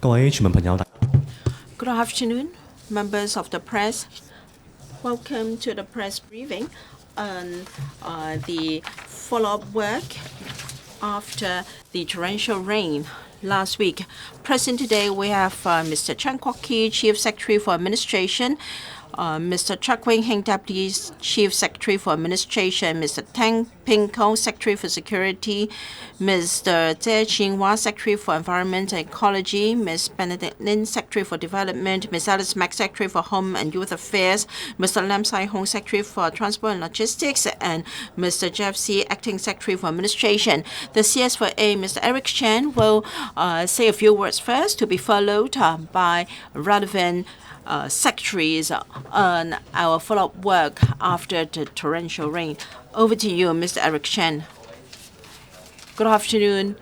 Good afternoon, members of the press. Welcome to the press briefing on the follow-up work after the torrential rain last week. Present today we have Mr. Chan Kwok-ki, Chief Secretary for Administration, Mr. Chak Wing-heng, Deputy Chief Secretary for Administration, Mr. Tang Ping-kong, Secretary for Security, Mr. Tse Ching-hwa, Secretary for Environment and Ecology, Ms. Benedict Lin, Secretary for Development, Ms. Alice Mack, Secretary for Home and Youth Affairs, Mr. Lam Sai-hong, Secretary for Transport and Logistics, and Mr. Jeff See, Acting Secretary for Administration. The CS4A, Mr. Eric Chen, will say a few words first, to be followed by relevant secretaries on our follow-up work after the torrential rain. Over to you, Mr. Eric Chen. Good afternoon,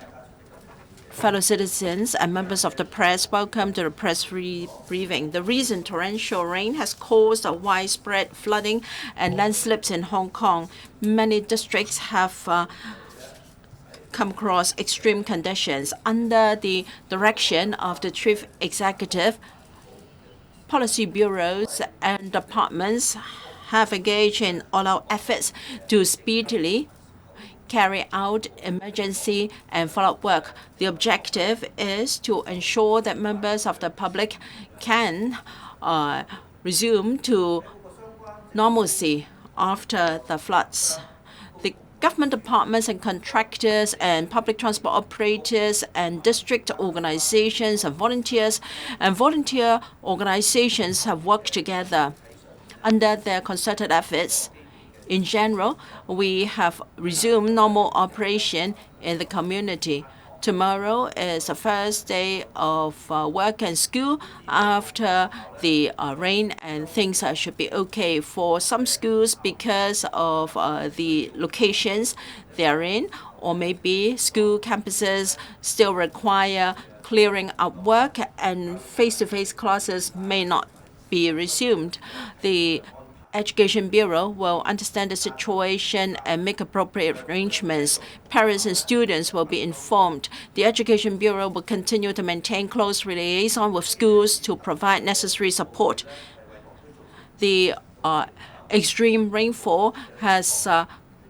fellow citizens and members of the press. Welcome to the press briefing. The recent torrential rain has caused a widespread flooding and landslips in Hong Kong. Many districts have come across extreme conditions. Under the direction of the Chief Executive, policy bureaus and departments have engaged in all-out efforts to speedily carry out emergency and follow-up work. The objective is to ensure that members of the public can resume to normalcy after the floods. The government departments and contractors and public transport operators and district organizations and volunteers and volunteer organizations have worked together under their concerted efforts. In general, we have resumed normal operation in the community. Tomorrow is the first day of work and school after the rain, and things should be okay for some schools because of the locations they're in, or maybe school campuses still require clearing up work and face-to-face classes may not be resumed. The Education Bureau will understand the situation and make appropriate arrangements. Parents and students will be informed. The Education Bureau will continue to maintain close liaison with schools to provide necessary support. The extreme rainfall has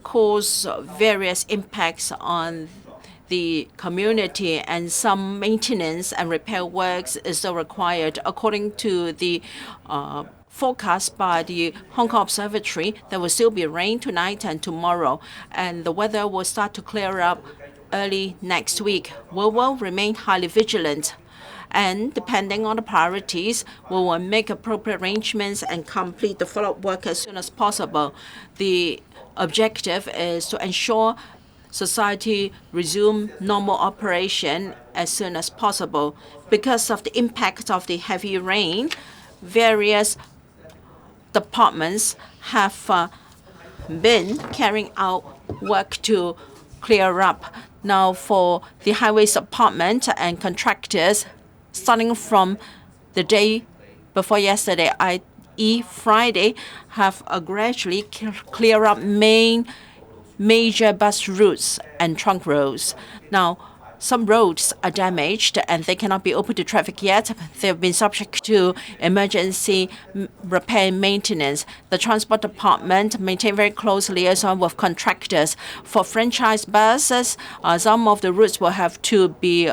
caused various impacts on the community, and some maintenance and repair works is still required. According to the forecast by the Hong Kong Observatory, there will still be rain tonight and tomorrow, and the weather will start to clear up early next week. We will remain highly vigilant, and depending on the priorities, we will make appropriate arrangements and complete the follow-up work as soon as possible. The objective is to ensure society resume normal operation as soon as possible. Because of the impact of the heavy rain, various departments have been carrying out work to clear up. Now, for the highways department and contractors, starting from the day before yesterday, i.e. Friday, have gradually clear up major bus routes and trunk roads. Now, some roads are damaged and they cannot be open to traffic yet. They have been subject to emergency repair and maintenance. The Transport Department maintain very close liaison with contractors. For franchise buses, some of the routes will have to be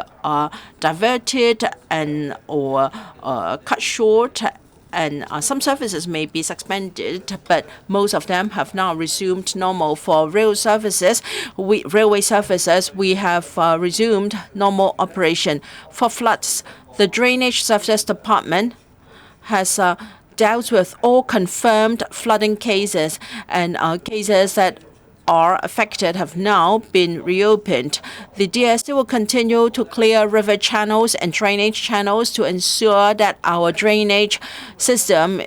diverted and or cut short, and some services may be suspended, but most of them have now resumed normal. For railway services, we have resumed normal operation. For floods, the Drainage Services Department has dealt with all confirmed flooding cases, and cases that are affected have now been reopened. The DSD will continue to clear river channels and drainage channels to ensure that our drainage system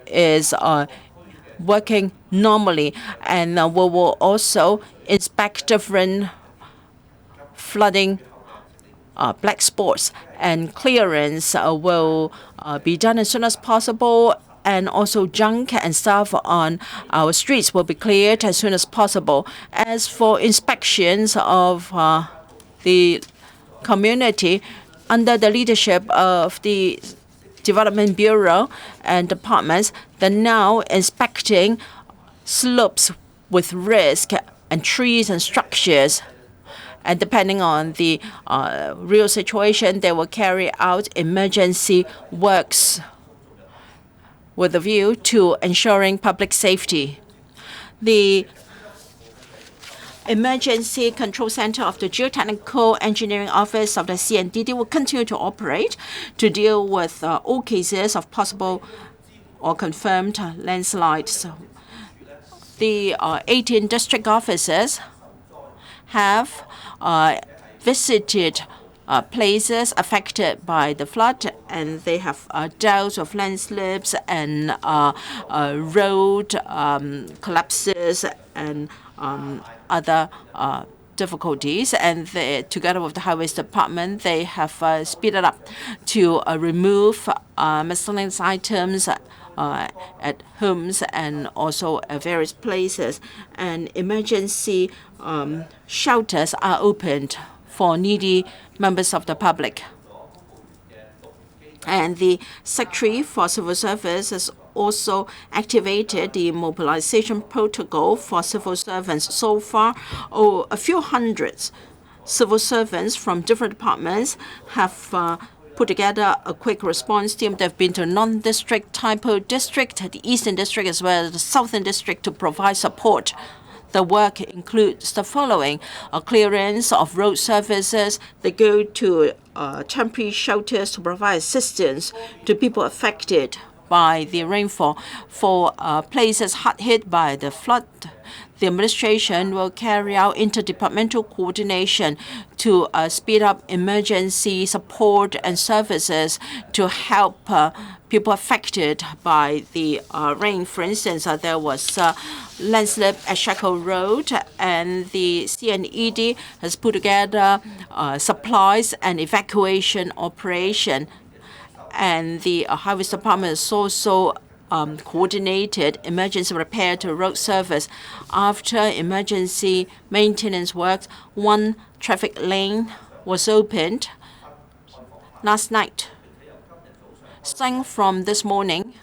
is working normally, and we will also inspect different flooding black spots, and clearance will be done as soon as possible, and also junk and stuff on our streets will be cleared as soon as possible. As for inspections of the community, under the leadership of the Development Bureau and departments, they're now inspecting slopes with risk and trees and structures. And depending on the real situation, they will carry out emergency works with a view to ensuring public safety. The Emergency Control Center of the Geotechnical Engineering Office of the CNDD will continue to operate to deal with all cases of possible or confirmed landslides. The 18 district officers have visited places affected by the flood, and they have dealt with landslips and road collapses and other difficulties. And together with the Highways Department, they have speeded up to remove miscellaneous items at homes and also at various places. And emergency shelters are opened for needy members of the public. And the Secretary for Civil Service has also activated the mobilization protocol for civil servants. So far, a few hundreds civil servants from different departments have put together a quick response team. They've been to non-district, Taipo district, the Eastern district, as well as the Southern district to provide support. The work includes the following: clearance of road surfaces. They go to temporary shelters to provide assistance to people affected by the rainfall. For places hard hit by the flood, the administration will carry out interdepartmental coordination to speed up emergency support and services to help people affected by the rain. For instance, there was landslip at Shackle Road, and the CNED has put together supplies and evacuation operation. And the Highways Department has also coordinated emergency repair to road surface. After emergency maintenance works, one traffic lane was opened last night. Starting from this morning,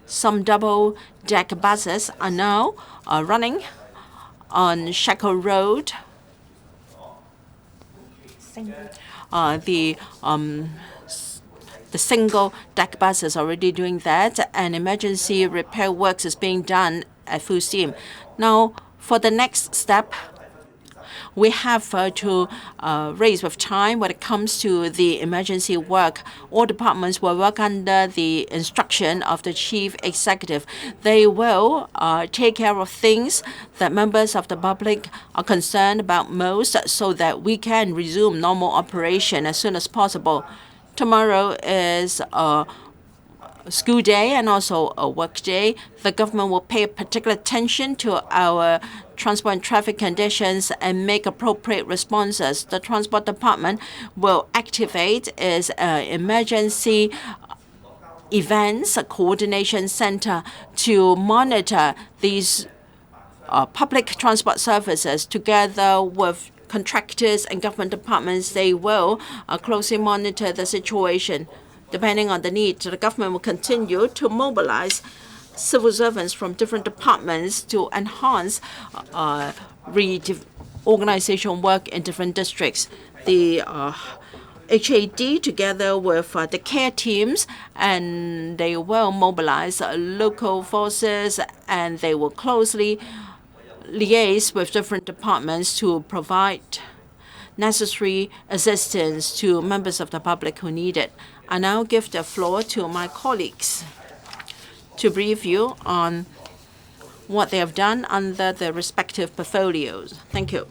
some double-deck buses are now running on Shackle Road. The single-deck bus is already doing that, and emergency repair works is being done at full steam. Now, for the next step, we have to race with time when it comes to the emergency work. All departments will work under the instruction of the chief executive. They will take care of things that members of the public are concerned about most, so that we can resume normal operation as soon as possible. Tomorrow is a school day and also a work day. The government will pay particular attention to our transport and traffic conditions and make appropriate responses. The Transport Department will activate its emergency events coordination center to monitor these public transport services. Together with contractors and government departments, they will closely monitor the situation. Depending on the need, the government will continue to mobilize civil servants from different departments to enhance organization work in different districts. The HAD, together with the care teams, and they will mobilize local forces, and they will closely liaise with different departments to provide necessary assistance to members of the public who need it. I now give the floor to my colleagues to brief you on what they have done under their respective portfolios. Thank you.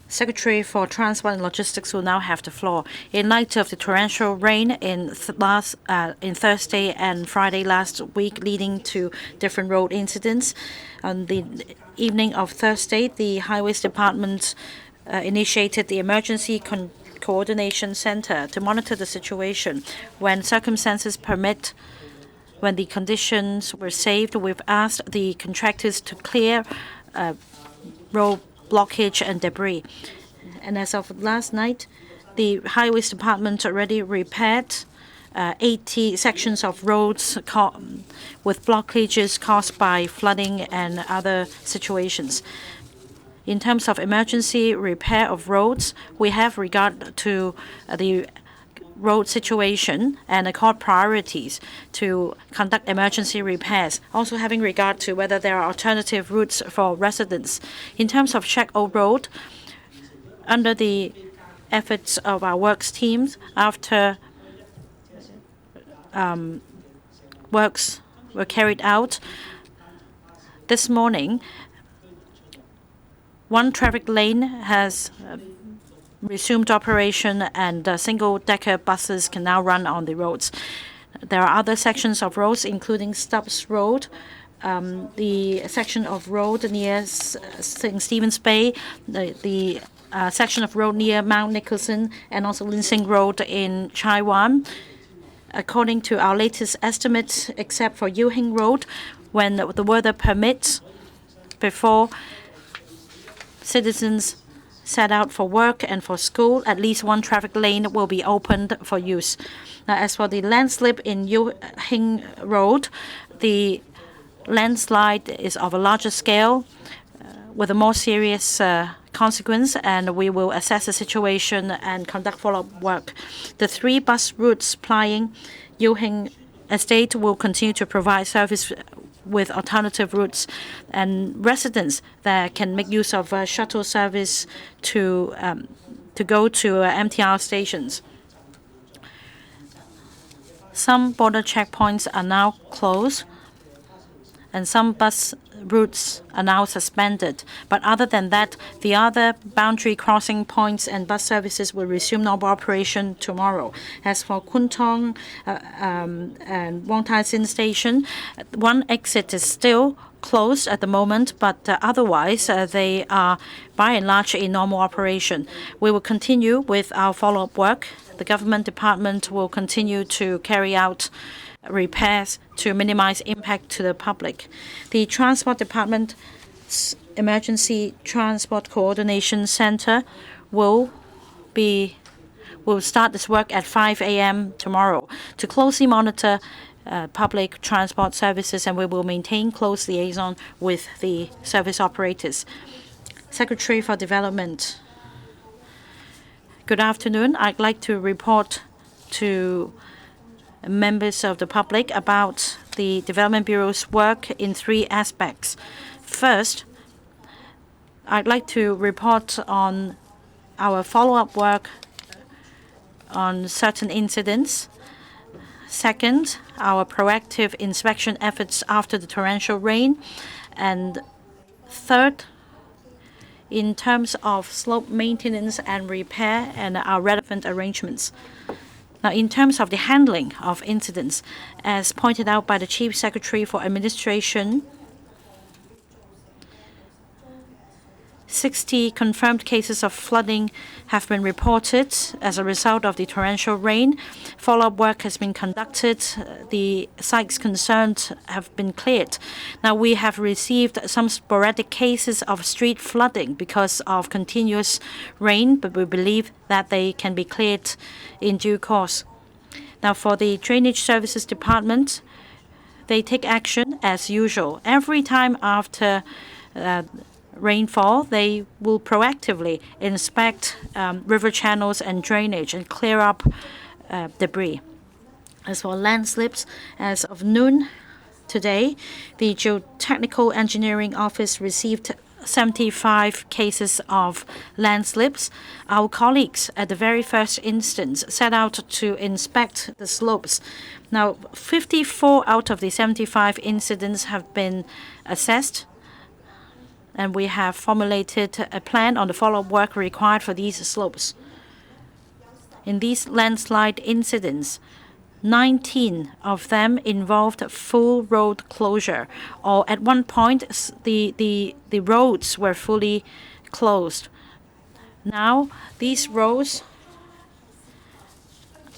Secretary for Transport and Logistics will now have the floor. In light of the torrential rain in Thursday and Friday last week, leading to different road incidents, on the evening of Thursday, the Highways Department initiated the Emergency Coordination Center to monitor the situation. When circumstances permit, when the conditions were safe, we've asked the contractors to clear road blockage and debris. And as of last night, the Highways Department already repaired 80 sections of roads with blockages caused by flooding and other situations. In terms of emergency repair of roads, we have regard to the road situation and accord priorities to conduct emergency repairs, also having regard to whether there are alternative routes for residents. In terms of Shek O Road, under the efforts of our works teams, after works were carried out this morning, one traffic lane has resumed operation and single-decker buses can now run on the roads. There are other sections of roads, including Stubbs Road, the section of road near St. Stephen's Bay, the section of road near Mount Nicholson, and also Lin Sing Road in Chai Wan. According to our latest estimates, except for Yu Hing Road, when the weather permits, before citizens set out for work and for school, at least one traffic lane will be opened for use. Now, as for the landslip in Yu Hing Road, the landslide is of a larger scale with a more serious consequence, and we will assess the situation and conduct follow-up work. The 3 bus routes plying Yu Hing Estate will continue to provide service with alternative routes, and residents that can make use of shuttle service to go to MTR stations. Some border checkpoints are now closed, and some bus routes are now suspended. But other than that, the other boundary crossing points and bus services will resume normal operation tomorrow. As for Kwun Tong and Wong Tai Sin Station, one exit is still closed at the moment, but otherwise they are by and large in normal operation. We will continue with our follow-up work. The government department will continue to carry out repairs to minimize impact to the public. The Transport Department's Emergency Transport Coordination Center will start its work at 5 a.m. tomorrow to closely monitor public transport services, and we will maintain close liaison with the service operators. Secretary for Development. Good afternoon. I'd like to report to members of the public about the Development Bureau's work in 3 aspects. First, I'd like to report on our follow-up work on certain incidents. Second, our proactive inspection efforts after the torrential rain. And third, in terms of slope maintenance and repair and our relevant arrangements. Now, in terms of the handling of incidents, as pointed out by the Chief Secretary for Administration, 60 confirmed cases of flooding have been reported as a result of the torrential rain. Follow-up work has been conducted. The sites concerned have been cleared. Now, we have received some sporadic cases of street flooding because of continuous rain, but we believe that they can be cleared in due course. Now, for the Drainage Services Department, they take action as usual. Every time after rainfall, they will proactively inspect river channels and drainage and clear up debris. As for landslips, as of noon today, the Geotechnical Engineering Office received 75 cases of landslips. Our colleagues at the very first instance set out to inspect the slopes. Now, 54 out of the 75 incidents have been assessed, and we have formulated a plan on the follow-up work required for these slopes. In these landslide incidents, 19 of them involved full road closure, or at one point the roads were fully closed. Now, these roads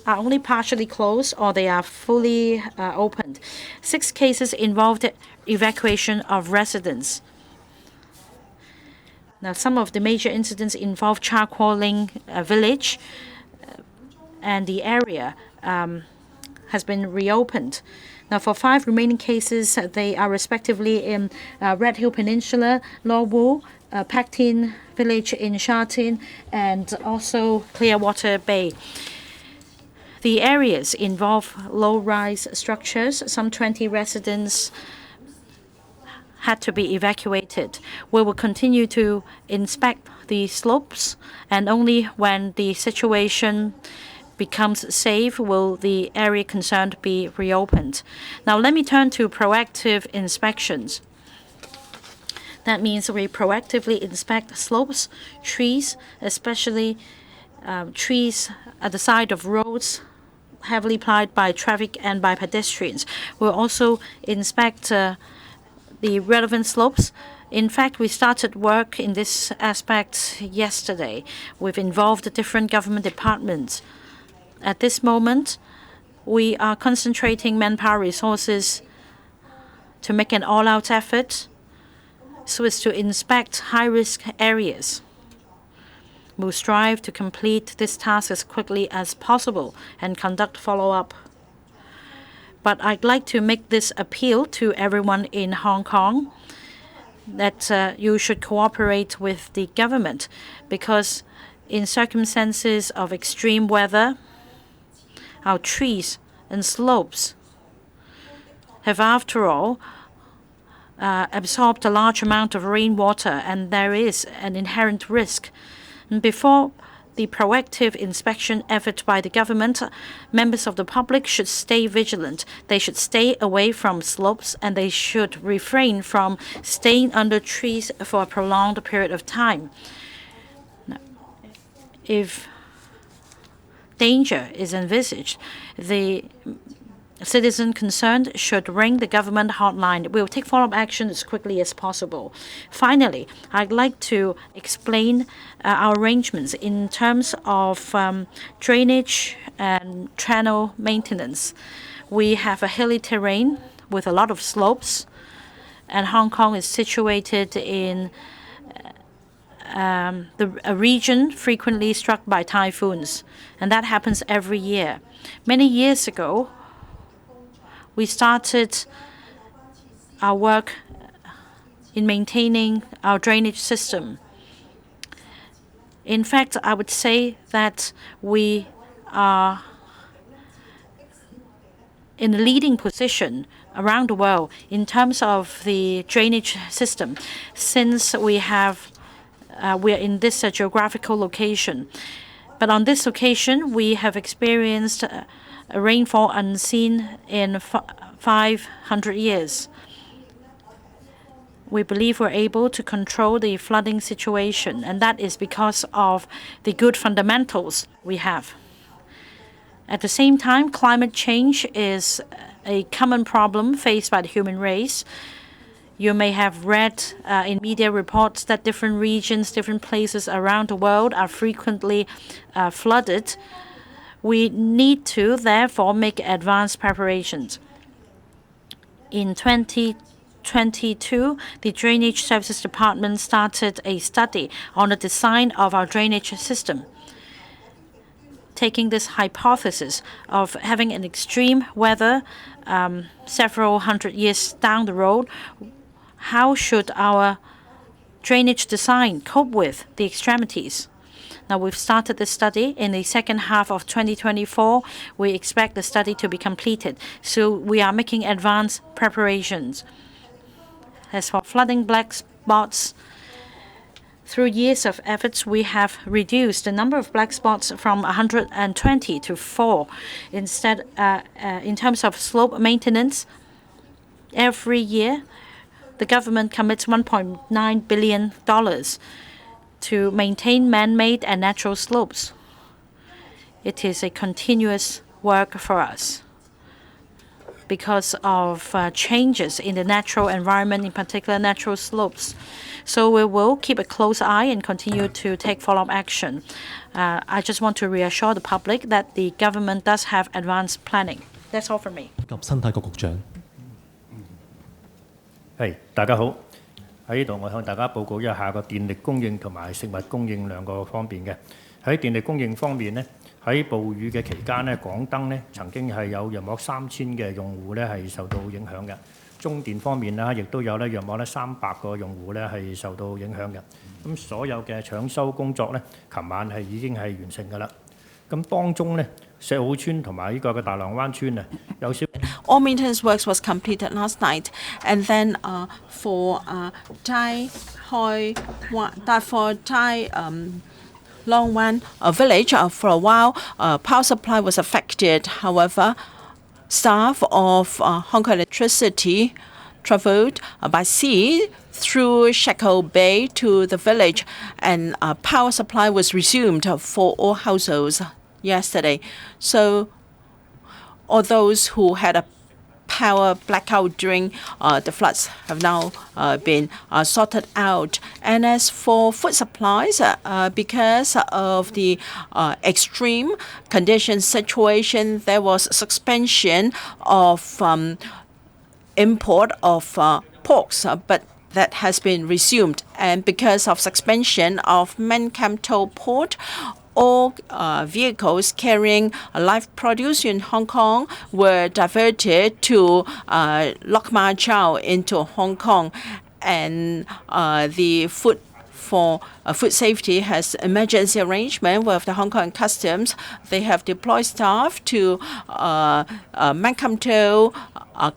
are only partially closed or they are fully opened. 6 cases involved evacuation of residents. Now, some of the major incidents involve charcoaling village, and the area has been reopened. Now, for 5 remaining cases, they are respectively in Red Hill Peninsula, Lorwu, Pak Tin village in Sha Tin, and also Clearwater Bay. The areas involve low-rise structures. Some 20 residents had to be evacuated. We will continue to inspect the slopes, and only when the situation becomes safe will the area concerned be reopened. Now let me turn to proactive inspections. That means we proactively inspect slopes, trees, especially trees at the side of roads heavily plied by traffic and by pedestrians. We'll also inspect the relevant slopes. In fact, we started work in this aspect yesterday. We've involved different government departments. At this moment, we are concentrating manpower resources to make an all-out effort so as to inspect high-risk areas. We'll strive to complete this task as quickly as possible and conduct follow-up. But I'd like to make this appeal to everyone in Hong Kong that you should cooperate with the government, because in circumstances of extreme weather, our trees and slopes have, after all, absorbed a large amount of rainwater, and there is an inherent risk. And before the proactive inspection effort by the government, members of the public should stay vigilant. They should stay away from slopes, and they should refrain from staying under trees for a prolonged period of time. Now, if danger is envisaged, the citizen concerned should ring the government hotline. We will take follow-up action as quickly as possible. Finally, I'd like to explain our arrangements in terms of drainage and channel maintenance. We have a hilly terrain with a lot of slopes, and Hong Kong is situated in a region frequently struck by typhoons, and that happens every year. Many years ago, we started our work in maintaining our drainage system. In fact, I would say that we are in a leading position around the world in terms of the drainage system, since we are in this geographical location. But on this occasion, we have experienced a rainfall unseen in 500 years. We believe we're able to control the flooding situation, and that is because of the good fundamentals we have. At the same time, climate change is a common problem faced by the human race. You may have read in media reports that different regions, different places around the world are frequently flooded. We need to, therefore, make advanced preparations. In 2022, the Drainage Services Department started a study on the design of our drainage system. Taking this hypothesis of having an extreme weather several hundred years down the road, how should our drainage design cope with the extremities? Now, we've started this study. In the second half of 2024, we expect the study to be completed. So we are making advanced preparations. As for flooding black spots, through years of efforts, we have reduced the number of black spots from 120 to 4. Instead, in terms of slope maintenance, every year, the government commits $1.9 billion to maintain man-made and natural slopes. It is a continuous work for us because of changes in the natural environment, in particular natural slopes. So we will keep a close eye and continue to take follow-up action. I just want to reassure the public that the government does have advanced planning. That's all from me. 及生態局局長。係，大家好。喺呢度我向大家報告一下個電力供應同埋食物供應兩個方面嘅。喺電力供應方面呢，喺暴雨嘅期間呢，港燈呢曾經係有約莫3000嘅用戶呢係受到影響嘅。中電方面啦，亦都有約莫300個用戶呢係受到影響嘅。咁所有嘅搶修工作呢，琴晚係已經係完成㗎啦。咁當中呢，石澳村同埋呢個嘅大浪灣村啊，有少 All maintenance works was completed last night, and then for Long Wan village, for a while, power supply was affected. However, staff of Hong Kong Electricity traveled by sea through Shako Bay to the village, and power supply was resumed for all households yesterday. So all those who had a power blackout during the floods have now been sorted out. And as for food supplies, because of the extreme condition situation, there was suspension of import of porks, but that has been resumed. And because of suspension of Mankamto port, all vehicles carrying live produce in Hong Kong were diverted to Lok Ma Chau into Hong Kong. And the food for food safety has emergency arrangement with the Hong Kong Customs. They have deployed staff to Mankamto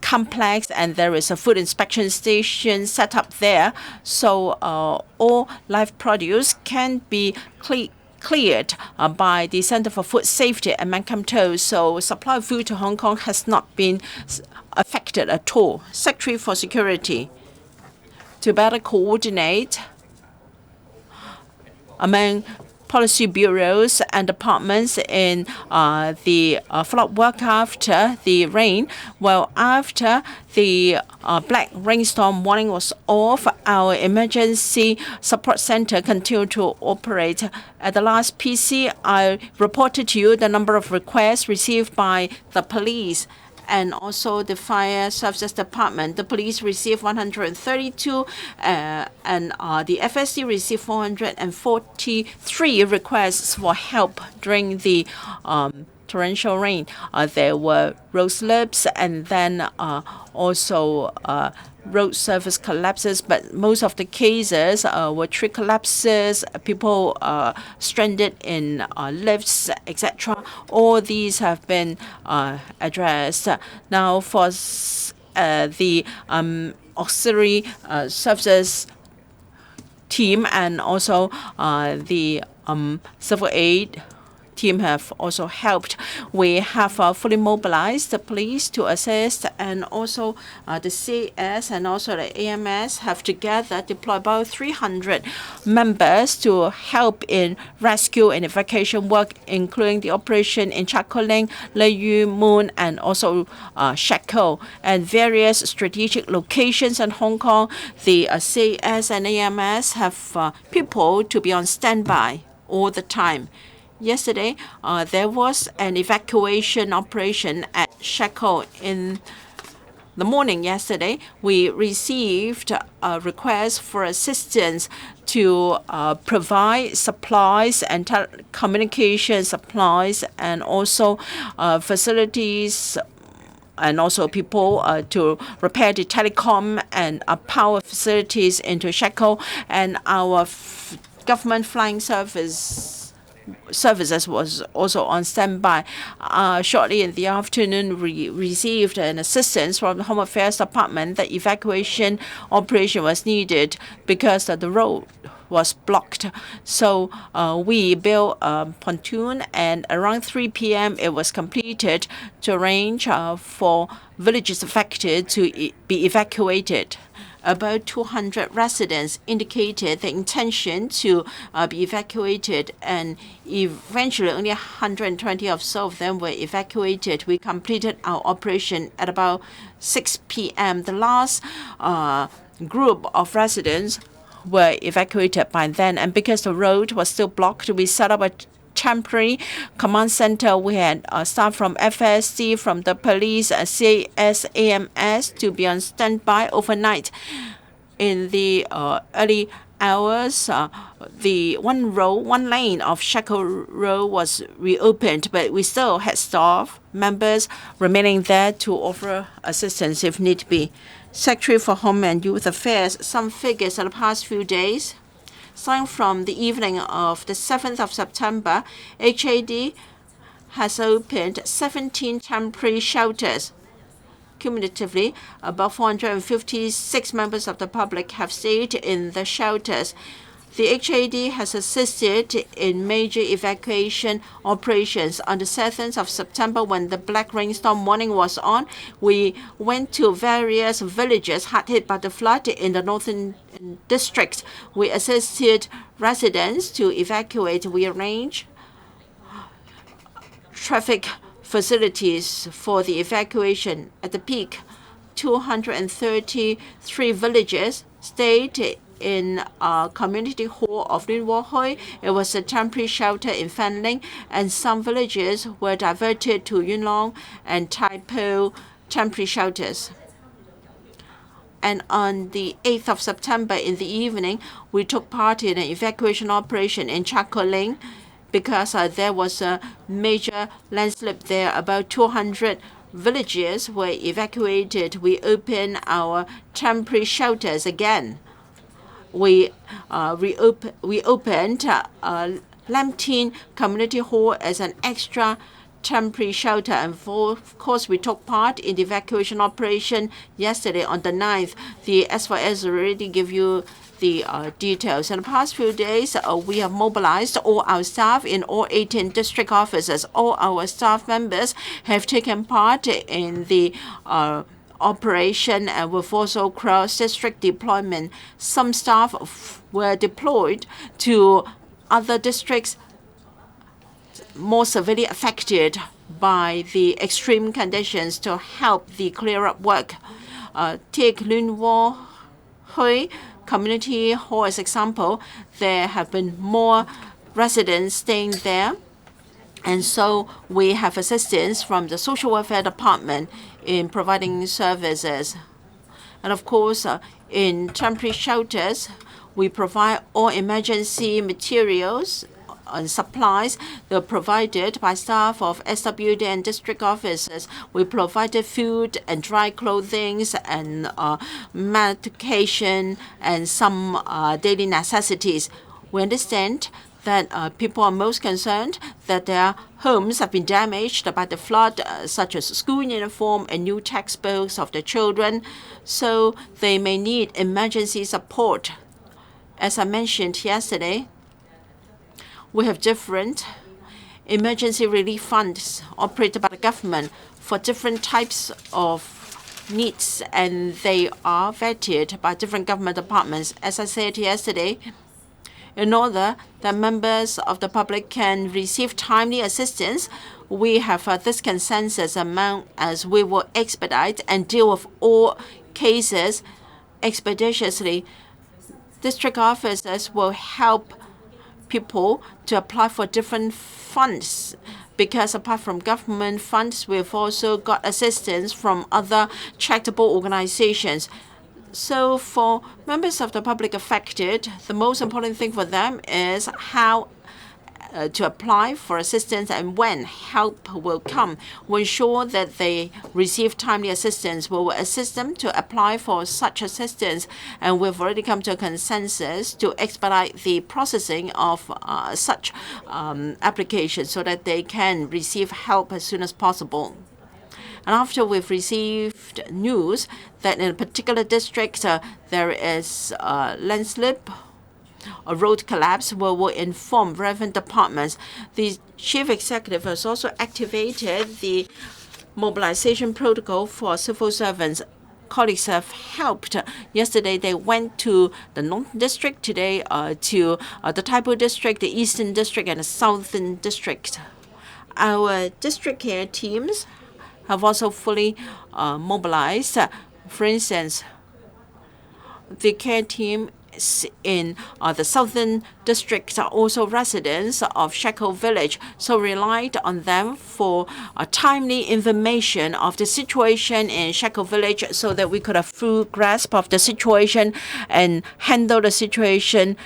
complex, and there is a food inspection station set up there. So all live produce can be cleared by the Center for Food Safety at Mankamto. So supply of food to Hong Kong has not been affected at all. Secretary for Security, to better coordinate among policy bureaus and departments in the follow-up work after the rain. Well, after the black rainstorm warning was off, our emergency support center continued to operate. At the last PC, I reported to you the number of requests received by the police and also the Fire Services Department. The police received 132, and the FSC received 443 requests for help during the torrential rain. There were road slips and then also road surface collapses, but most of the cases were tree collapses, people stranded in lifts, etc. All these have been addressed. Now for the auxiliary services team and also the civil aid team have also helped. We have fully mobilized the police to assist, and also the CS and also the AMS have together deployed about 300 members to help in rescue and evacuation work, including the operation in Chak Ko Ling, Le Yu, Moon, and also Shako, and various strategic locations in Hong Kong. The CS and AMS have people to be on standby all the time. Yesterday, there was an evacuation operation at Shako. In the morning yesterday, we received a request for assistance to provide supplies and telecommunication supplies and also facilities and also people to repair the telecom and power facilities into Shako, and our government flying services was also on standby. Shortly in the afternoon, we received an assistance from the Home Affairs Department. The evacuation operation was needed because the road was blocked. So we built a pontoon, and around 3 p.m. it was completed to arrange for villages affected to be evacuated. About 200 residents indicated the intention to be evacuated, and eventually only 120 or so of them were evacuated. We completed our operation at about 6 p.m. The last group of residents were evacuated by then, and because the road was still blocked, we set up a temporary command center. We had staff from FSC, from the police, CAS, AMS to be on standby overnight. In the early hours, the one lane of Shackle Road was reopened, but we still had staff members remaining there to offer assistance if need be. Secretary for Home and Youth Affairs, some figures in the past few days. Starting from the evening of the 7th of September, HAD has opened 17 temporary shelters. Cumulatively, about 456 members of the public have stayed in the shelters. The HAD has assisted in major evacuation operations. On the 7th of September, when the black rainstorm warning was on, we went to various villages hard hit by the flood in the northern districts. We assisted residents to evacuate. We arranged traffic facilities for the evacuation. At the peak, 233 villages stayed in a community hall of Linwohui. It was a temporary shelter in Fanling, and some villages were diverted to Yunlong and Taipo temporary shelters. And on the 8th of September in the evening, we took part in an evacuation operation in Chakoling because there was a major landslip there. About 200 villages were evacuated. We opened our temporary shelters again. We opened Lamtin Community Hall as an extra temporary shelter, and of course we took part in the evacuation operation yesterday on the 9th. The SYS already give you the details. In the past few days, we have mobilized all our staff in all 18 district offices. All our staff members have taken part in the operation, and we've also cross-district deployment. Some staff were deployed to other districts more severely affected by the extreme conditions to help the clear-up work. Take Linwohui Community Hall as example. There have been more residents staying there, and so we have assistance from the Social Welfare Department in providing services. And of course, in temporary shelters, we provide all emergency materials and supplies that are provided by staff of SWD and district offices. We provided food and dry clothing and medication and some daily necessities. We understand that people are most concerned that their homes have been damaged by the flood, such as school uniform and new textbooks of the children, so they may need emergency support. As I mentioned yesterday, we have different emergency relief funds operated by the government for different types of needs, and they are vetted by different government departments. As I said yesterday, in order that members of the public can receive timely assistance, we have this consensus among as we will expedite and deal with all cases expeditiously. District officers will help people to apply for different funds, because apart from government funds, we've also got assistance from other charitable organizations. So for members of the public affected, the most important thing for them is how to apply for assistance and when help will come. We ensure that they receive timely assistance. We will assist them to apply for such assistance, and we've already come to a consensus to expedite the processing of such applications so that they can receive help as soon as possible. And after we've received news that in a particular district there is a landslip, a road collapse, we will inform relevant departments. The chief executive has also activated the mobilization protocol for civil servants. Colleagues have helped. Yesterday, they went to the Northern District, today to the Taipo District, the Eastern District, and the Southern District. Our district care teams have also fully mobilized. For instance, the care team in the southern district are also residents of Shekou village, so relied on them for timely information of the situation in Shekou village so that we could have full grasp of the situation and handle the situation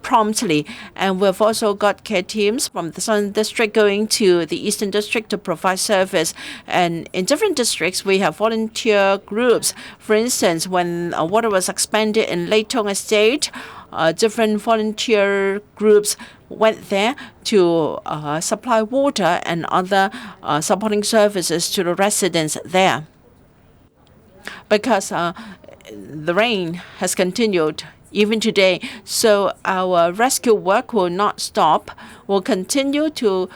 promptly. And we've also got care teams from the Southern District going to the Eastern District to provide service. And in different districts, we have volunteer groups. For instance, when water was expanded in Leitong Estate, different volunteer groups went there to supply water and other supporting services to the residents there. Because the rain has continued even today, so our rescue work will not stop. We'll continue to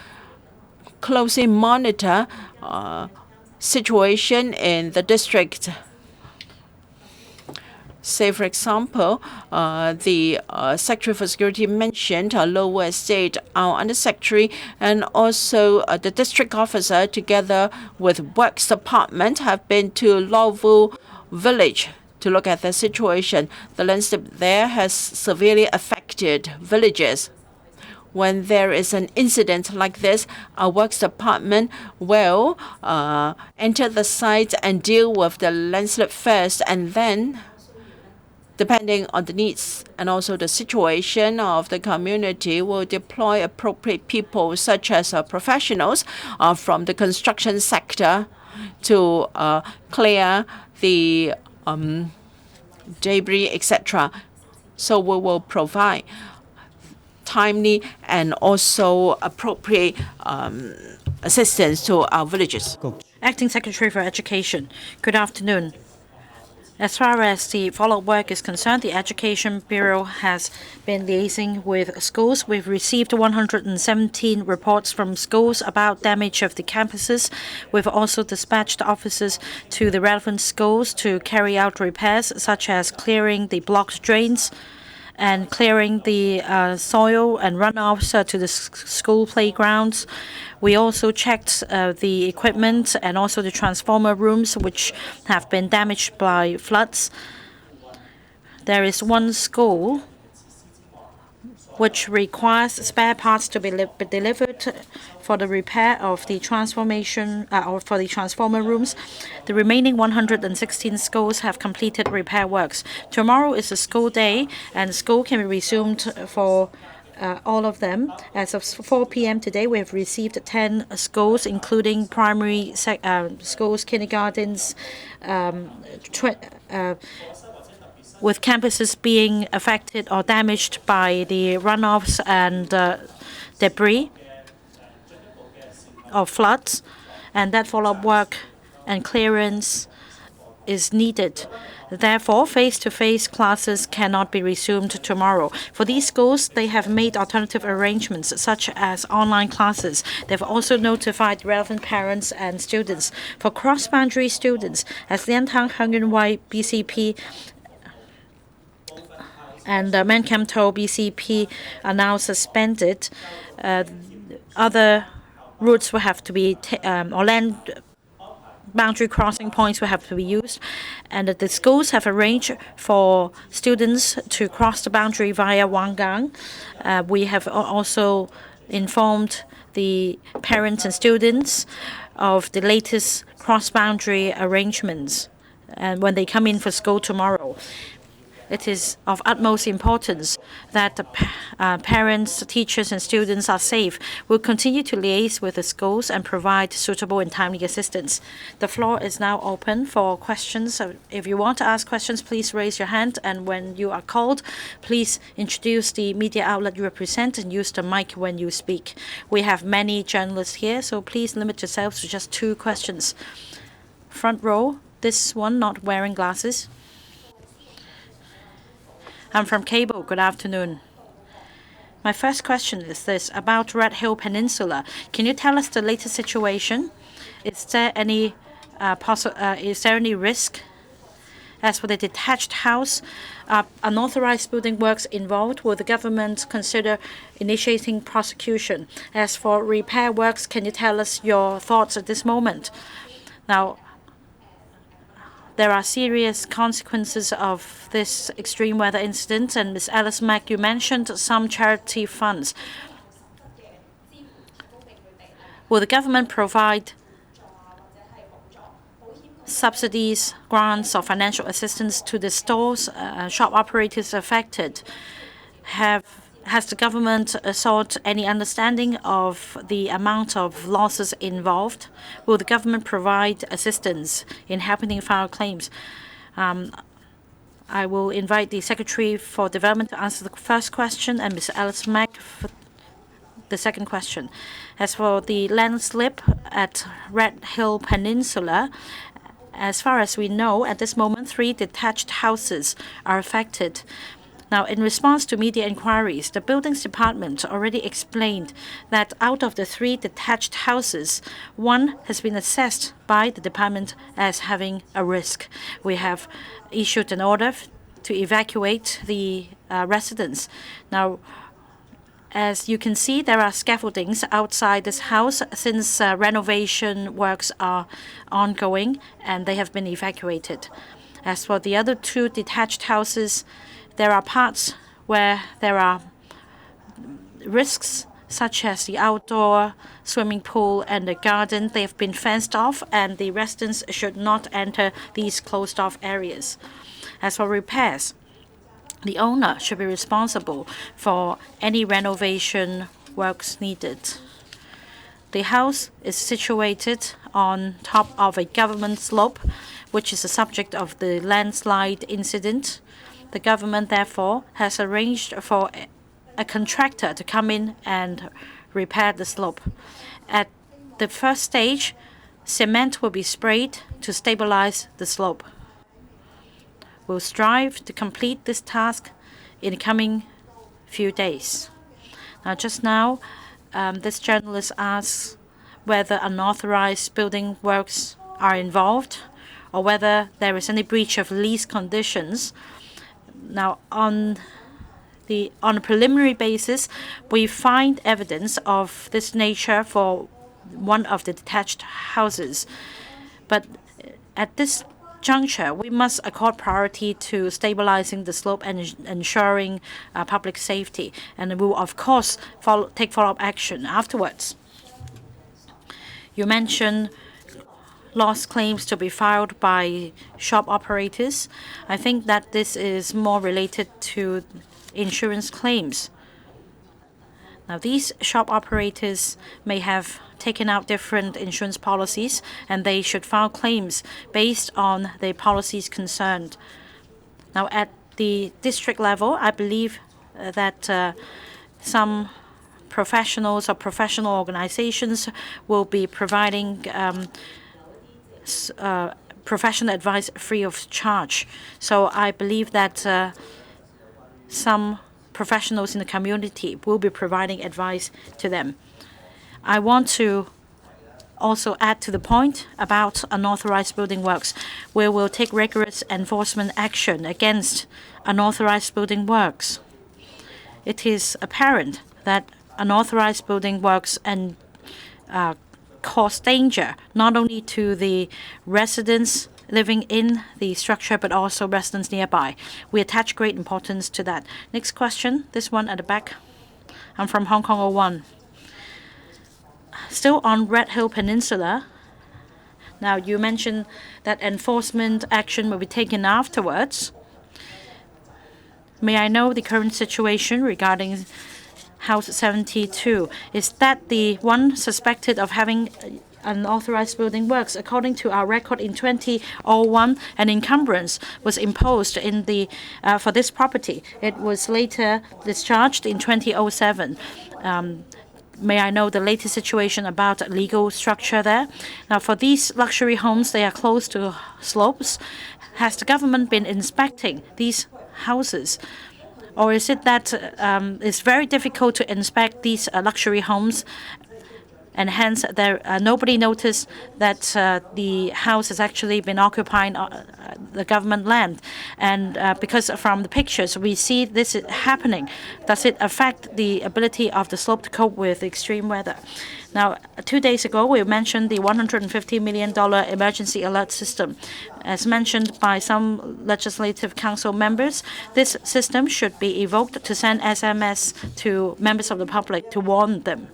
closely monitor situation in the district. Say, for example, the Secretary for Security mentioned Lower Estate, our Undersecretary, and also the district officer, together with Works Department, have been to Lowu Village to look at the situation. The landslip there has severely affected villages. When there is an incident like this, our Works Department will enter the site and deal with the landslip first, and then, depending on the needs and also the situation of the community, will deploy appropriate people such as professionals from the construction sector to clear the debris, etc. So we will provide timely and also appropriate assistance to our villages. Acting Secretary for Education, good afternoon. As far as the follow-up work is concerned, the Education Bureau has been liaising with schools. We've received 117 reports from schools about damage of the campuses. We've also dispatched officers to the relevant schools to carry out repairs, such as clearing the blocked drains and clearing the soil and runoffs to the school playgrounds. We also checked the equipment and also the transformer rooms, which have been damaged by floods. There is one school which requires spare parts to be delivered for the repair of the transformation or for the transformer rooms. The remaining 116 schools have completed repair works. Tomorrow is a school day, and school can be resumed for all of them. As of 4 p.m. today, we have received 10 schools, including primary schools, kindergartens, with campuses being affected or damaged by the runoffs and debris of floods, and that follow-up work and clearance is needed. Therefore, face-to-face classes cannot be resumed tomorrow. For these schools, they have made alternative arrangements, such as online classes. They've also notified relevant parents and students. For cross-boundary students, as Liantang Hengyunwai BCP and Mankamto BCP are now suspended, other routes will have to be, or land boundary crossing points will have to be used. And the schools have arranged for students to cross the boundary via Wangang. We have also informed the parents and students of the latest cross-boundary arrangements and when they come in for school tomorrow. It is of utmost importance that the parents, teachers, and students are safe. We'll continue to liaise with the schools and provide suitable and timely assistance. The floor is now open for questions. So if you want to ask questions, please raise your hand, and when you are called, please introduce the media outlet you represent and use the mic when you speak. We have many journalists here, so please limit yourselves to just 2 questions. Front row, this one not wearing glasses. I'm from Cable. Good afternoon. My first question is this, about Red Hill Peninsula. Can you tell us the latest situation? Is there any risk? As for the detached house, unauthorized building works involved, will the government consider initiating prosecution? As for repair works, can you tell us your thoughts at this moment? Now, there are serious consequences of this extreme weather incident. And Ms. Alice Mack, you mentioned some charity funds. Will the government provide subsidies, grants, or financial assistance to the stores, shop operators affected? Has the government sought any understanding of the amount of losses involved? Will the government provide assistance in helping file claims? I will invite the Secretary for Development to answer the first question and Ms. Alice Mack for the second question. As for the landslip at Red Hill Peninsula, as far as we know, at this moment, 3 detached houses are affected. Now, in response to media inquiries, the Buildings Department already explained that out of the 3 detached houses, 1 has been assessed by the department as having a risk. We have issued an order to evacuate the residents. Now, as you can see, there are scaffoldings outside this house since renovation works are ongoing and they have been evacuated. As for the other 2 detached houses, there are parts where there are risks, such as the outdoor swimming pool and the garden. They have been fenced off, and the residents should not enter these closed-off areas. As for repairs, the owner should be responsible for any renovation works needed. The house is situated on top of a government slope, which is the subject of the landslide incident. The government, therefore, has arranged for a contractor to come in and repair the slope. At the first stage, cement will be sprayed to stabilize the slope. We'll strive to complete this task in the coming few days. Now, just now, this journalist asks whether unauthorized building works are involved or whether there is any breach of lease conditions. Now, on a preliminary basis, we find evidence of this nature for one of the detached houses. But at this juncture, we must accord priority to stabilizing the slope and ensuring public safety. And we will, of course, take follow-up action afterwards. You mentioned loss claims to be filed by shop operators. I think that this is more related to insurance claims. Now, these shop operators may have taken out different insurance policies, and they should file claims based on the policies concerned. Now, at the district level, I believe that some professionals or professional organizations will be providing professional advice free of charge. So I believe that some professionals in the community will be providing advice to them. I want to also add to the point about unauthorized building works. We will take rigorous enforcement action against unauthorized building works. It is apparent that unauthorized building works and cause danger not only to the residents living in the structure but also residents nearby. We attach great importance to that. Next question, this one at the back. I'm from Hong Kong 01. Still on Red Hill Peninsula. Now, you mentioned that enforcement action will be taken afterwards. May I know the current situation regarding House 72? Is that the one suspected of having unauthorized building works? According to our record in 2001, an encumbrance was imposed in for this property. It was later discharged in 2007. May I know the latest situation about legal structure there? Now, for these luxury homes, they are close to slopes. Has the government been inspecting these houses? Or is it that it's very difficult to inspect these luxury homes and hence nobody noticed that the house has actually been occupying the government land. And because from the pictures we see this is happening, does it affect the ability of the slope to cope with extreme weather? Now, 2 days ago, we mentioned the $150 million emergency alert system. As mentioned by some Legislative Council members, this system should be evoked to send SMS to members of the public to warn them.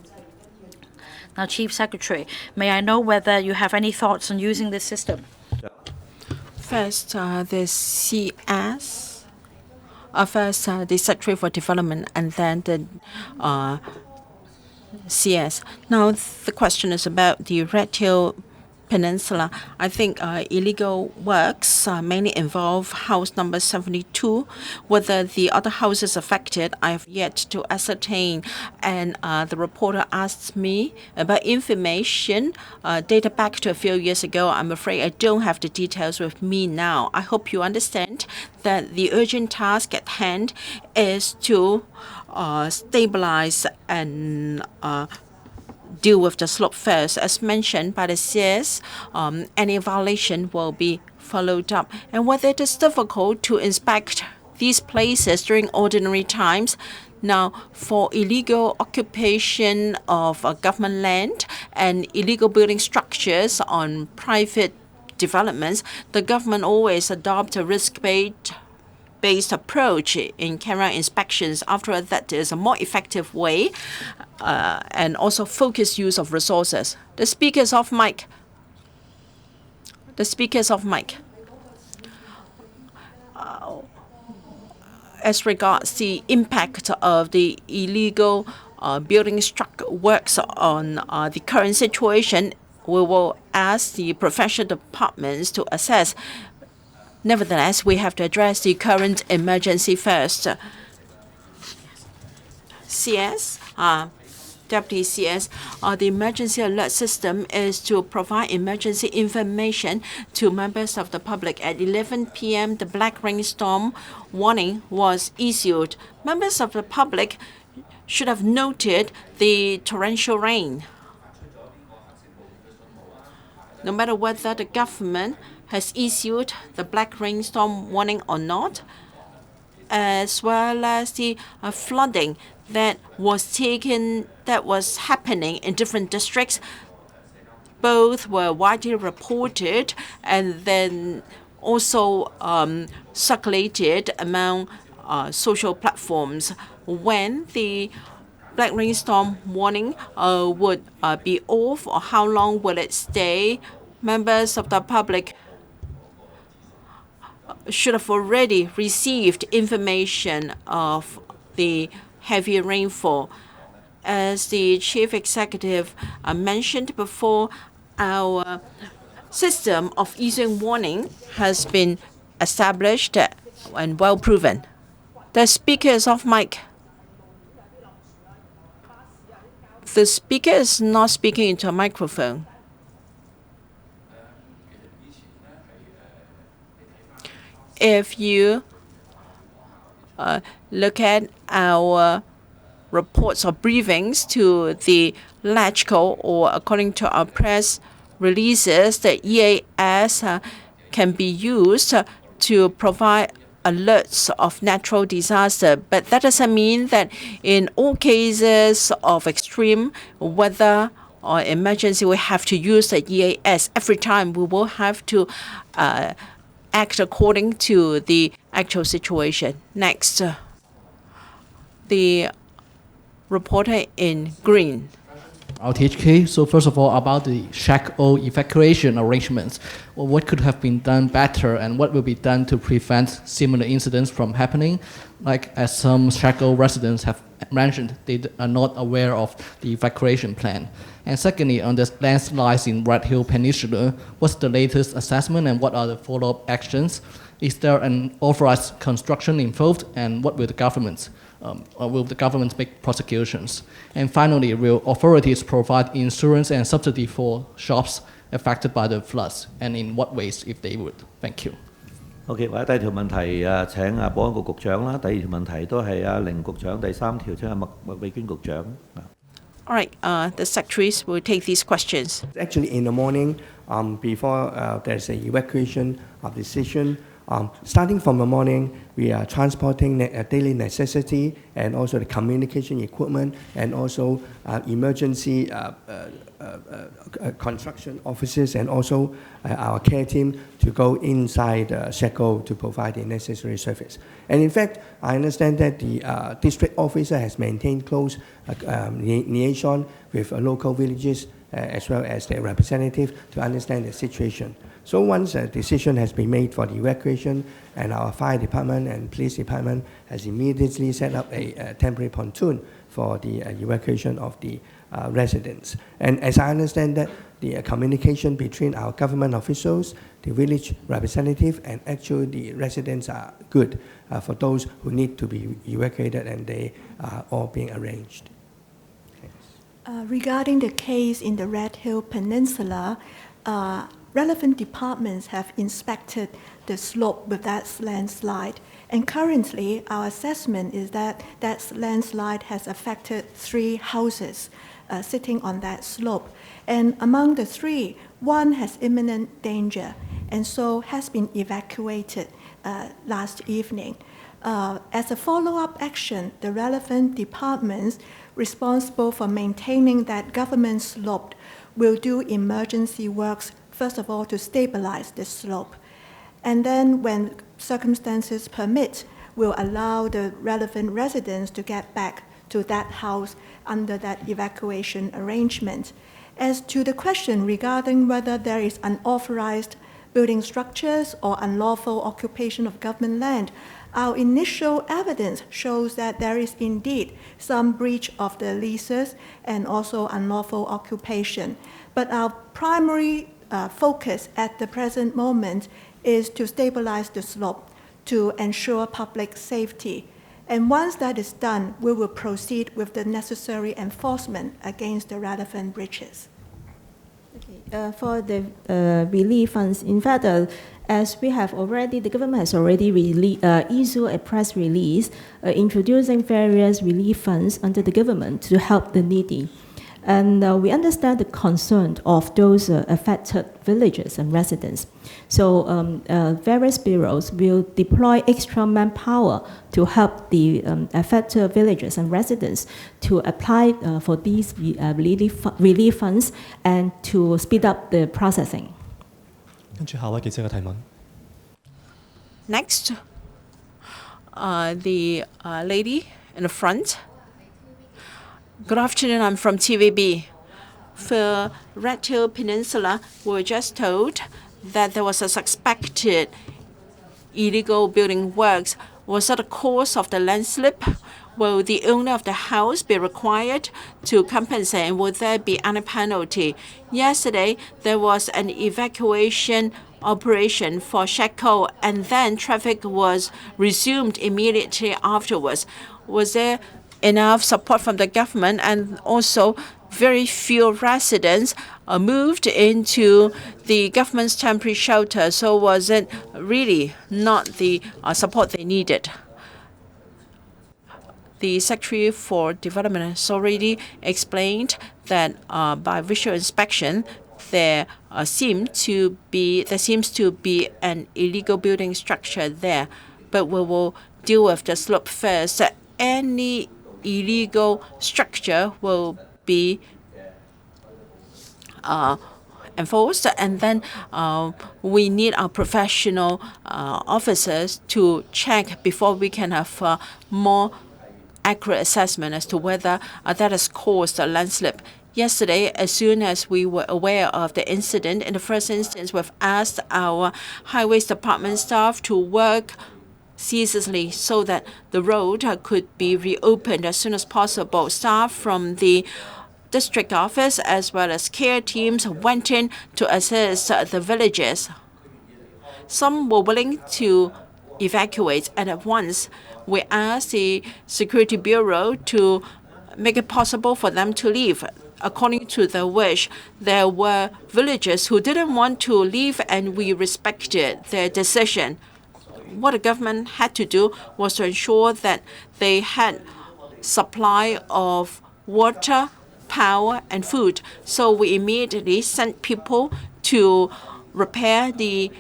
Now, Chief Secretary, may I know whether you have any thoughts on using this system? First, the CS. First, the Secretary for Development, and then the CS. Now, the question is about the Red Hill Peninsula. I think illegal works mainly involve house number 72. Whether the other houses affected, I have yet to ascertain. And the reporter asked me about information dated back to a few years ago. I'm afraid I don't have the details with me now. I hope you understand that the urgent task at hand is to stabilize and deal with the slope first. As mentioned by the CS, any violation will be followed up. And whether it is difficult to inspect these places during ordinary times, now for illegal occupation of government land and illegal building structures on private developments, the government always adopt a risk-based approach in carrying inspections. After that, there is a more effective way and also focused use of resources. The speaker is off mic. As regards the impact of the illegal building works on the current situation, we will ask the professional departments to assess. Nevertheless, we have to address the current emergency first. CS, Deputy CS, the emergency alert system is to provide emergency information to members of the public. At 11 p.m., the black rainstorm warning was issued. Members of the public should have noted the torrential rain. No matter whether the government has issued the black rainstorm warning or not, as well as the flooding that was happening in different districts. Both were widely reported and then also circulated among social platforms. When the black rainstorm warning would be off, or how long will it stay, members of the public should have already received information of the heavy rainfall. As the Chief Executive mentioned before, our system of issuing warning has been established and well proven. The speaker is off mic. The speaker is not speaking into a microphone. If you look at our reports or briefings to the LegCo, or according to our press releases, the EAS can be used to provide alerts of natural disaster. But that doesn't mean that in all cases of extreme weather or emergency, we have to use the EAS. Every time we will have to act according to the actual situation. Next, the reporter in green. TMHK. So first of all, about the Shack-O evacuation arrangements, what could have been done better and what will be done to prevent similar incidents from happening? Like as some Shack-O residents have mentioned, they are not aware of the evacuation plan. And secondly, on the landslides in Red Hill Peninsula, what's the latest assessment and what are the follow-up actions? Is there an authorized construction involved, and what will the government make prosecutions? And finally, will authorities provide insurance and subsidy for shops affected by the floods, and in what ways if they would? Thank you. OK， 或者第一條問題請保安局局長啦，第二條問題都係凌局長，第三條請麥美娟局長。All right, the secretaries will take these questions. Actually, in the morning, before there's an evacuation of the station, starting from the morning, we are transporting daily necessity and also the communication equipment and also emergency construction officers and also our care team to go inside Sheko to provide the necessary service. And in fact, I understand that the district officer has maintained close liaison with local villages as well as their representative to understand the situation. So once a decision has been made for the evacuation, and our fire department and police department has immediately set up a temporary pontoon for the evacuation of the residents. And as I understand that, the communication between our government officials, the village representative, and actually the residents are good for those who need to be evacuated, and they are all being arranged. Regarding the case in the Red Hill Peninsula, relevant departments have inspected the slope with that landslide. And currently, our assessment is that that landslide has affected 3 houses sitting on that slope. And among the 3, one has imminent danger and so has been evacuated last evening. As a follow-up action, the relevant departments responsible for maintaining that government slope will do emergency works, first of all, to stabilize the slope. And then when circumstances permit, will allow the relevant residents to get back to that house under that evacuation arrangement. As to the question regarding whether there is unauthorized building structures or unlawful occupation of government land, our initial evidence shows that there is indeed some breach of the leases and also unlawful occupation. But our primary focus at the present moment is to stabilize the slope to ensure public safety. And once that is done, we will proceed with the necessary enforcement against the relevant breaches. Okay. For the relief funds, in fact, as we have already, the government has already issued a press release introducing various relief funds under the government to help the needy. And we understand the concern of those affected villages and residents. So various bureaus will deploy extra manpower to help the affected villages and residents to apply for these relief funds and to speed up the processing. Next, the lady in the front. Good afternoon, I'm from TVB. For Red Hill Peninsula, we were just told that there was a suspected illegal building works. Was that the cause of the landslip? Will the owner of the house be required to compensate, and will there be any penalty? Yesterday, there was an evacuation operation for Sheko, and then traffic was resumed immediately afterwards. Was there enough support from the government? And also, very few residents moved into the government's temporary shelter. So was it really not the support they needed? The Secretary for Development has already explained that by visual inspection, there seems to be an illegal building structure there. But we will deal with the slope first. Any illegal structure will be enforced, and then we need our professional officers to check before we can have more accurate assessment as to whether that has caused a landslip. Yesterday, as soon as we were aware of the incident, in the first instance, we've asked our highways department staff to work ceaselessly so that the road could be reopened as soon as possible. Staff from the district office as well as care teams went in to assist the villages. Some were willing to evacuate, and at once we asked the Security Bureau to make it possible for them to leave. According to their wish, there were villagers who didn't want to leave, and we respected their decision. What the government had to do was to ensure that they had supply of water, power and food. So we immediately sent people to repair the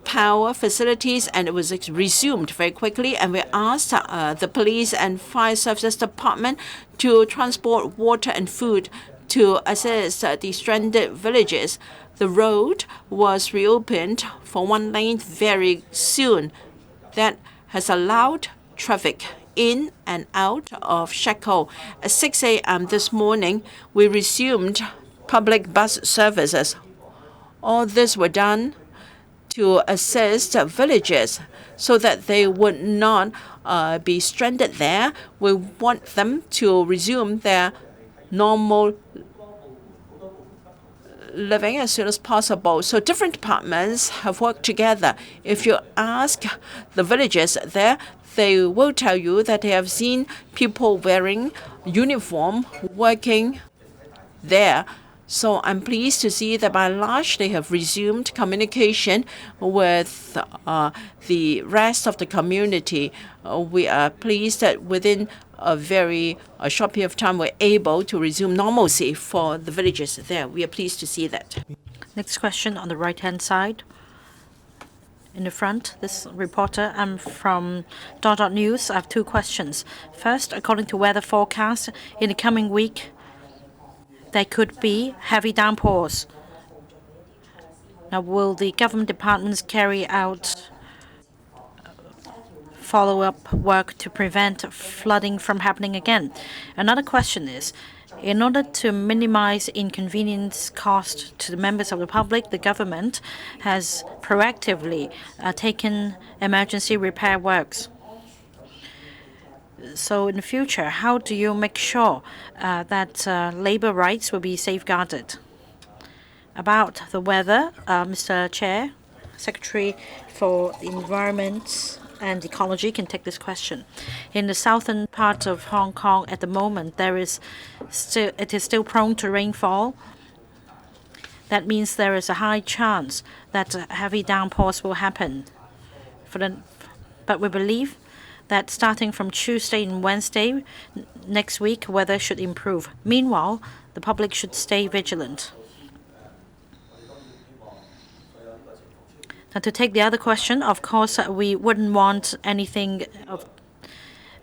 power facilities, and it was resumed very quickly. And we asked the police and fire services department to transport water and food to assist the stranded villages. The road was reopened for one lane very soon. That has allowed traffic in and out of Sheko. At 6 a.m. this morning, we resumed public bus services. All this were done to assist villages so that they would not be stranded there. We want them to resume their normal living as soon as possible. So different departments have worked together. If you ask the villagers there, they will tell you that they have seen people wearing uniform working there. So I'm pleased to see that by and large they have resumed communication with the rest of the community. We are pleased that within a very short period of time we're able to resume normalcy for the villages there. We are pleased to see that. Next question on the right-hand side. In the front, this reporter, I'm from Dot News. I have two questions. First, according to weather forecast, in the coming week, there could be heavy downpours. Now, will the government departments carry out follow-up work to prevent flooding from happening again? Another question is, in order to minimize inconvenience cost to the members of the public, the government has proactively taken emergency repair works. So in the future, how do you make sure that labor rights will be safeguarded? About the weather, Mr. Chair, Secretary for the Environment and Ecology can take this question. In the southern part of Hong Kong at the moment, it is still prone to rainfall. That means there is a high chance that heavy downpours will happen. But we believe that starting from Tuesday and Wednesday next week, weather should improve. Meanwhile, the public should stay vigilant. Now, to take the other question, of course, we wouldn't want anything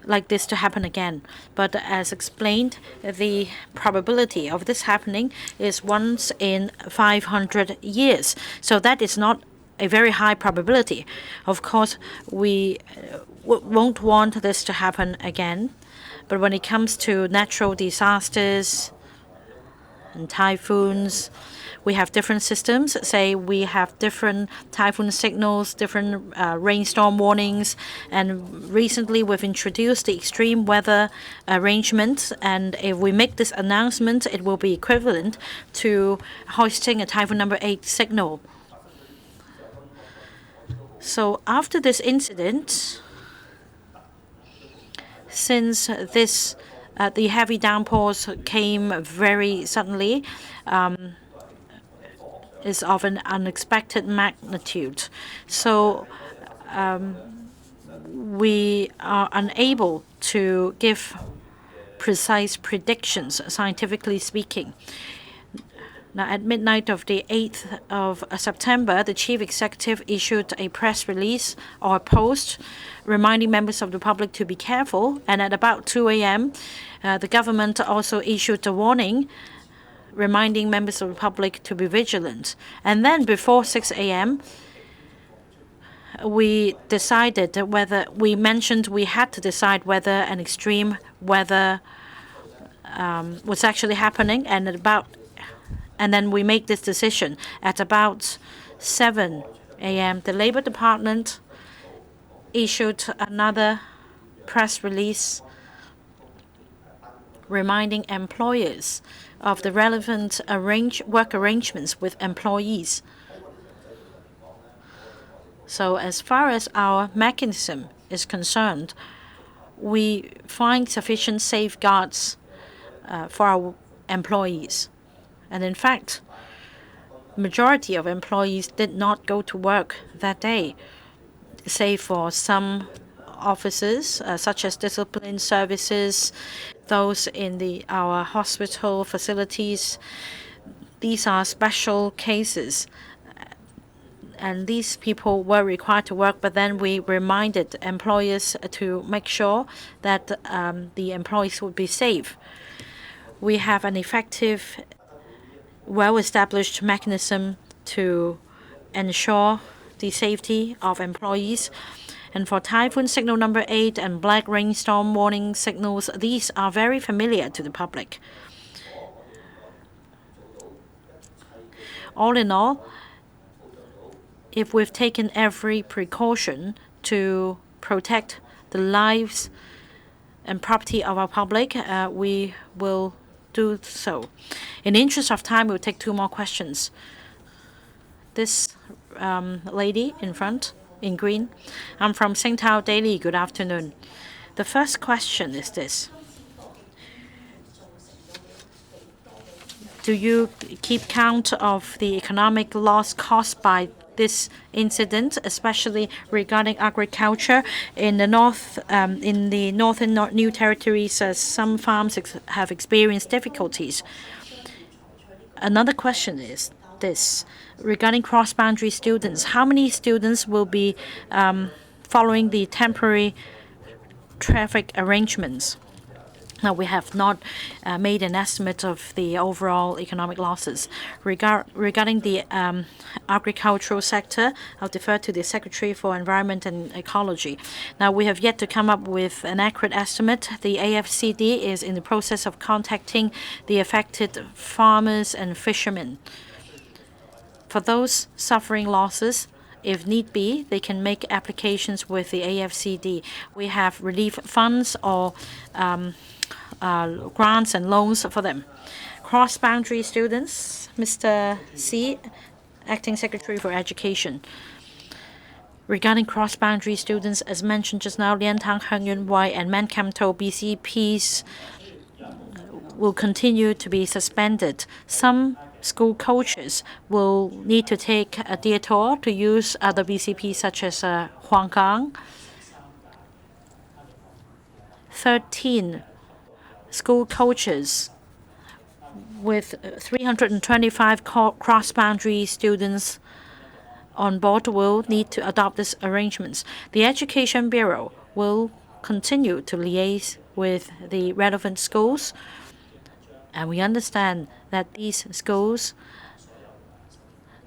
like this to happen again. But as explained, the probability of this happening is once in 500 years. So that is not a very high probability. Of course, we won't want this to happen again. But when it comes to natural disasters and typhoons, we have different systems. Say we have different typhoon signals, different rainstorm warnings. And recently we've introduced the extreme weather arrangement. And if we make this announcement, it will be equivalent to hoisting a typhoon number 8 signal. So after this incident, since the heavy downpours came very suddenly, is of an unexpected magnitude. So we are unable to give precise predictions, scientifically speaking. Now, at midnight of the 8th of September, the chief executive issued a press release or a post reminding members of the public to be careful. And at about 2 a.m., the government also issued a warning reminding members of the public to be vigilant. And then before 6 a.m., we had to decide whether an extreme weather was actually happening, and then we make this decision. At about 7 a.m., the Labor Department issued another press release reminding employers of the relevant work arrangements with employees. So as far as our mechanism is concerned, we find sufficient safeguards for our employees. And in fact, majority of employees did not go to work that day, save for some officers, such as discipline services, those in our hospital facilities. These are special cases. And these people were required to work, but then we reminded employers to make sure that the employees would be safe. We have an effective, well-established mechanism to ensure the safety of employees. And for typhoon signal number 8 and black rainstorm warning signals, these are very familiar to the public. All in all, if we've taken every precaution to protect the lives and property of our public, we will do so. In the interest of time, we'll take 2 more questions. This lady in front, in green. I'm from Singtao Daily. Good afternoon. The first question is this. Do you keep count of the economic loss caused by this incident, especially regarding agriculture in the northern New Territories? Some farms have experienced difficulties. Another question is this: regarding cross-boundary students, how many students will be following the temporary traffic arrangements? Now, we have not made an estimate of the overall economic losses. Regarding the agricultural sector, I'll defer to the Secretary for Environment and Ecology. Now, we have yet to come up with an accurate estimate. The AFCD is in the process of contacting the affected farmers and fishermen. For those suffering losses, if need be, they can make applications with the AFCD. We have relief funds or grants and loans for them. Cross-boundary students, Mr. C, Acting Secretary for Education. Regarding cross-boundary students, as mentioned just now, Liantang, Hengyun Wai, and Mankamto BCPs will continue to be suspended. Some school coaches will need to take a detour to use other BCPs such as Huanggang. 13 school coaches with 325 cross-boundary students on board will need to adopt these arrangements. The Education Bureau will continue to liaise with the relevant schools, and we understand that these schools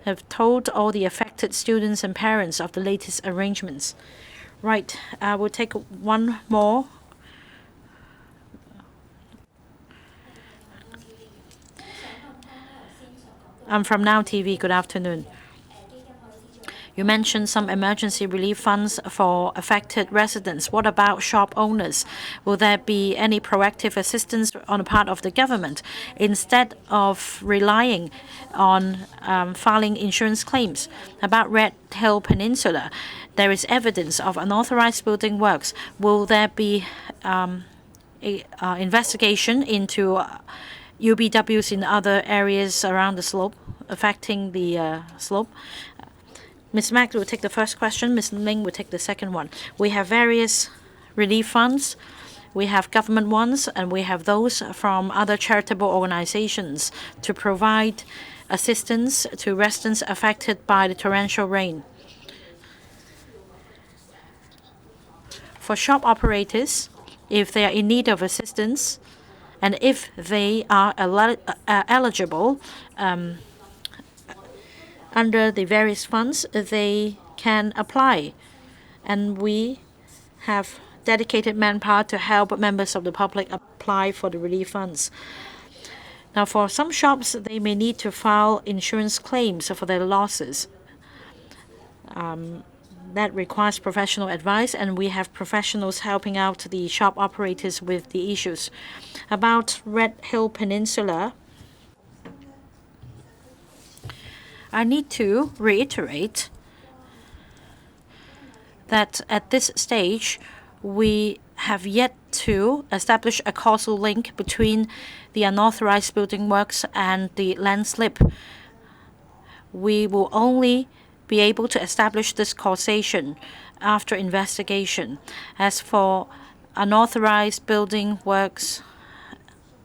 have told all the affected students and parents of the latest arrangements. Right, we'll take 1 more. I'm from Now TV. Good afternoon. You mentioned some emergency relief funds for affected residents. What about shop owners? Will there be any proactive assistance on the part of the government instead of relying on filing insurance claims? About Red Hill Peninsula, there is evidence of unauthorized building works. Will there be investigation into UBWs in other areas around the slope, affecting the slope? Ms. Mack will take the first question. Ms. Ling will take the second one. We have various relief funds. We have government ones, and we have those from other charitable organizations to provide assistance to residents affected by the torrential rain. For shop operators, if they are in need of assistance, and if they are eligible under the various funds, they can apply. And we have dedicated manpower to help members of the public apply for the relief funds. Now, for some shops, they may need to file insurance claims for their losses. That requires professional advice, and we have professionals helping out the shop operators with the issues. About Red Hill Peninsula, I need to reiterate that at this stage, we have yet to establish a causal link between the unauthorized building works and the landslip. We will only be able to establish this causation after investigation. As for unauthorized building works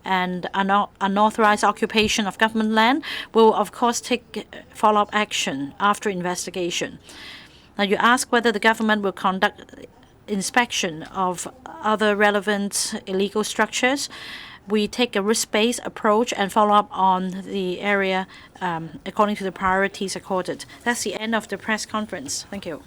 and unauthorized occupation of government land, we will of course take follow-up action after investigation. Now, you ask whether the government will conduct inspection of other relevant illegal structures. We take a risk-based approach and follow up on the area according to the priorities accorded. That's the end of the press conference. Thank you.